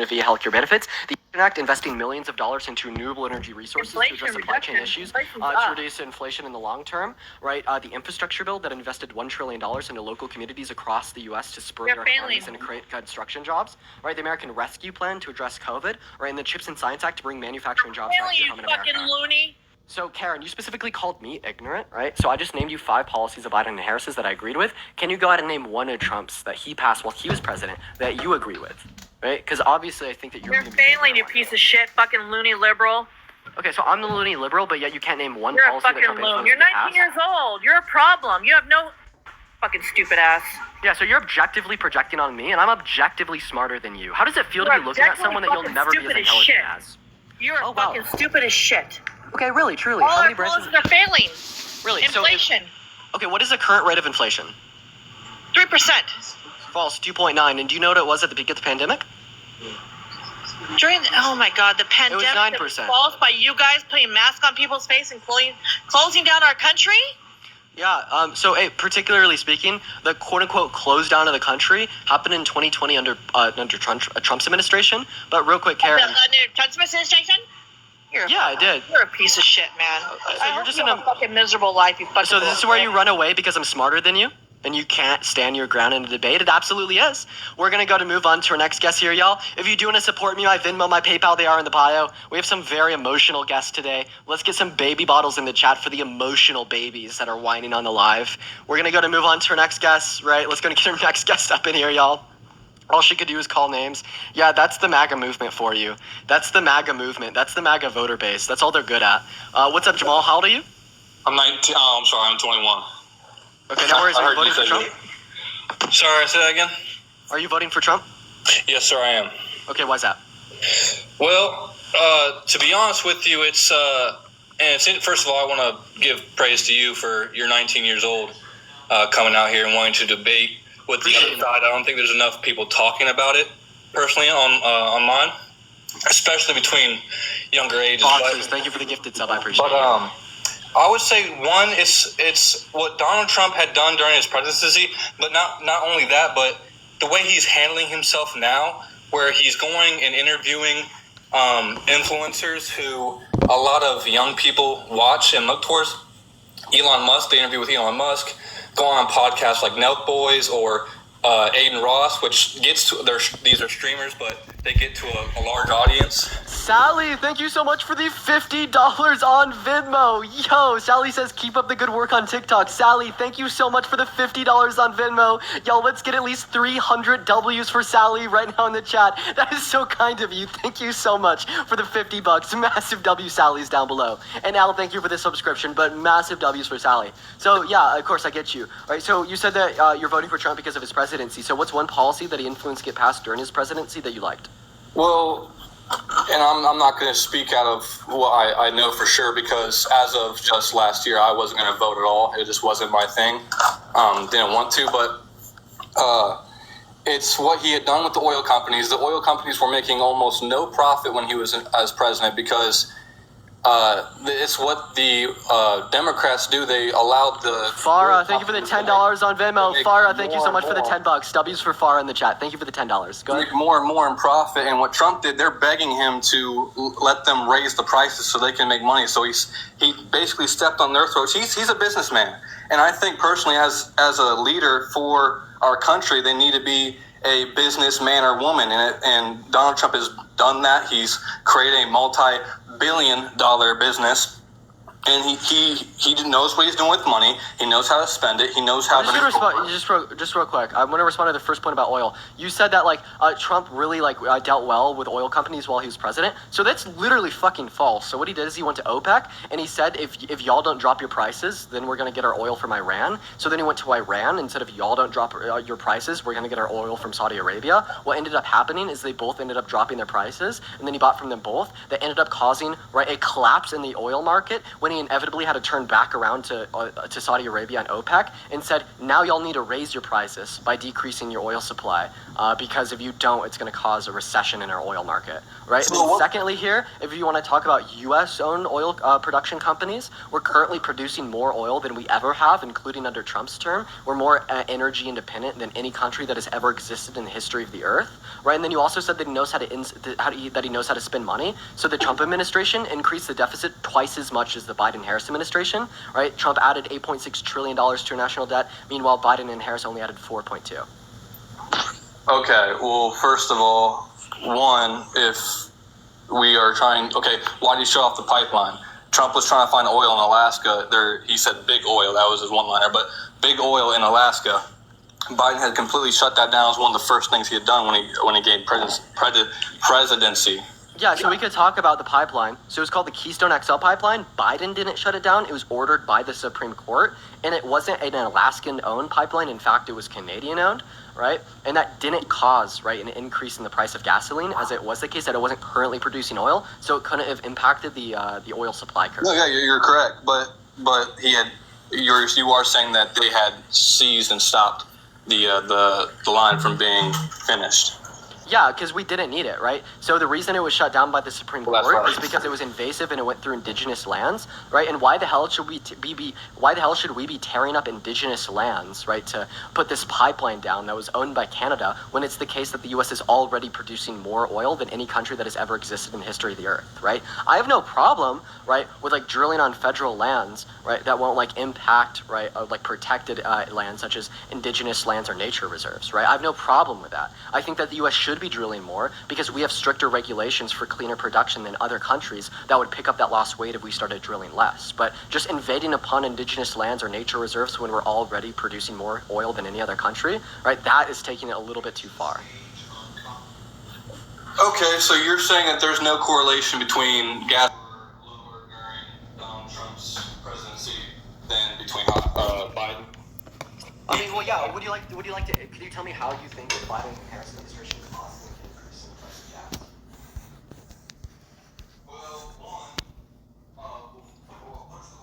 via healthcare benefits. The Act investing millions of dollars into renewable energy resources to address supply chain issues, to reduce inflation in the long term, right? The infrastructure bill that invested $1 trillion into local communities across the U.S. to spur their economies and create construction jobs, right? The American Rescue Plan to address COVID, right? And the CHIPS and Science Act to bring manufacturing jobs back to home in America. Fucking loony. So, Karen, you specifically called me ignorant, right? So I just named you 5 policies of Biden and Harris's that I agreed with. Can you go ahead and name one of Trump's that he passed while he was president that you agree with, right? Because obviously I think that you're failing, you piece of shit, fucking loony liberal. Okay, so I'm the loony liberal, but yet you can't name one you're policy that Trump influenced. You're 19 years old. You're a problem. You have no fucking stupid ass. Yeah, so you're objectively projecting on me, and I'm objectively smarter than you. How does it feel to be looking at someone that you'll never be as intelligent as? You're fucking stupid as shit. Okay, really, truly. All how many our policies are failing. Really? Inflation. Okay, what is the current rate of inflation? 3%. False, 2.9. And do you know what it was at the peak of the pandemic? Oh my God, the pandemic. It was 9%. False by you guys putting masks on people's face and closing down our country? Yeah, so particularly speaking, the quote-unquote close down of the country happened in 2020 under Trump's administration. But real quick, Karen. Under Trump's administration? I did. You're a piece of shit, man. So you're just in a fucking miserable life, you fucking. So this is where you run away because I'm smarter than you, and you can't stand your ground in a debate. It absolutely is. We're gonna move on to our next guest here, y'all. If you do want to support me, my Venmo, my PayPal, they are in the bio. We have some very emotional guests today. Let's get some baby bottles in the chat for the emotional babies that are whining on the live. We're gonna move on to our next guest, right? Let's get our next guest up in here, y'all. All she could do is call names. Yeah, that's the MAGA movement for you. That's the MAGA movement. That's the MAGA voter base. That's all they're good at. What's up, Jamal? How old are you? I'm 19. Oh, I'm sorry. I'm 21. Okay, no worries. Are you voting for Trump? Sorry, say that again? Are you voting for Trump? Yes, sir, I am. Okay, why's that? Well, to be honest with you, it's first of all, I want to give praise to you for you're 19 years old, coming out here and wanting to debate with the other side. I don't think there's enough people talking about it personally online, especially between younger ages. Boxes, thank you for the gifted sub. I appreciate it. I would say one, it's what Donald Trump had done during his presidency, but not only that, but the way he's handling himself now, where he's going and interviewing influencers who a lot of young people watch and look towards. Elon Musk, they interview with Elon Musk, go on podcasts like Nelk Boys or Aiden Ross, which gets to these are streamers, but they get to a large audience. Sally, thank you so much for the $50 on Venmo. Yo, Sally says keep up the good work on TikTok. Sally, thank you so much for the $50 on Venmo. Yo, let's get at least 300 W's for Sally right now in the chat. That is so kind of you. Thank you so much for the $50. Massive W Sally's down below. And Al, thank you for the subscription, but massive W's for Sally. So yeah, of course I get you. All right, so you said that you're voting for Trump because of his presidency. So what's one policy that he influenced get passed during his presidency that you liked? Well, and I'm not going to speak out of what I know for sure, because as of just last year, I wasn't going to vote at all. It just wasn't my thing. Didn't want to, but it's what he had done with the oil companies. The oil companies were making almost no profit when he was as president, because it's what the Democrats do. They allowed the... Farah, thank you for the $10 on Venmo. Farah, thank you so much for the $10. W's for Farah in the chat. Thank you for the $10. Go ahead. Make more and more in profit. And what Trump did, they're begging him to let them raise the prices so they can make money. So he basically stepped on their throats. He's a businessman. And I think personally, as a leader for our country, they need to be a businessman or woman. And Donald Trump has done that. He's created a multi-billion-dollar business, and he knows what he's doing with money. He knows how to spend it. He knows how to... Just real quick, I want to respond to the first point about oil. You said that Trump really dealt well with oil companies while he was president. So that's literally fucking false. So what he did is he went to OPEC and he said, if y'all don't drop your prices, then we're going to get our oil from Iran. So then he went to Iran and said, if y'all don't drop your prices, we're going to get our oil from Saudi Arabia. What ended up happening is they both ended up dropping their prices, and then he bought from them both. That ended up causing a collapse in the oil market when Germany inevitably had to turn back around to Saudi Arabia and OPEC and said, now y'all need to raise your prices by decreasing your oil supply, because if you don't, it's going to cause a recession in our oil market, right? So And then secondly here, if you want to talk about U.S.-owned oil production companies, we're currently producing more oil than we ever have, including under Trump's term. We're more energy independent than any country that has ever existed in the history of the earth, right? And then you also said that he knows that he knows how to spend money. So the Trump administration increased the deficit twice as much as the Biden-Harris administration, right? Trump added $8.6 trillion to our national debt. Meanwhile, Biden and Harris only added 4.2. Okay, well, first of all, one, if we are trying, okay, why did he shut off the pipeline? Trump was trying to find oil in Alaska. He said big oil, that was his one-liner, but big oil in Alaska. Biden had completely shut that down. It was one of the first things he had done when he gained presidency. Yeah, so we could talk about the pipeline. So it was called the Keystone XL pipeline. Biden didn't shut it down. It was ordered by the Supreme Court, and it wasn't an Alaskan-owned pipeline. In fact, it was Canadian-owned, right? And that didn't cause, right, an increase in the price of gasoline, as it was the case that it wasn't currently producing oil, so it couldn't have impacted the oil supply curve. No, yeah, you're correct, but you are saying that they had seized and stopped the line from being finished. Yeah, because we didn't need it, right? So the reason it was shut down by the Supreme Well, that's Court right. is because it was invasive and it went through indigenous lands, right? And why the hell should we be tearing up indigenous lands, right, to put this pipeline down that was owned by Canada when it's the case that the U.S. is already producing more oil than any country that has ever existed in the history of the earth, right? I have no problem, right, with like drilling on federal lands, right, that won't like impact, right, like protected lands such as indigenous lands or nature reserves, right? I have no problem with that. I think that the U.S. should be drilling more because we have stricter regulations for cleaner production than other countries that would pick up that lost weight if we started drilling less. But just invading upon indigenous lands or nature reserves when we're already producing more oil than any other country, right, that is taking it a little bit too far. Okay, so you're saying that there's no correlation between gas lower during Donald Trump's presidency than between Biden? I mean, well, yeah. Would you like to? Could you tell me how you think that the Biden and Harris administration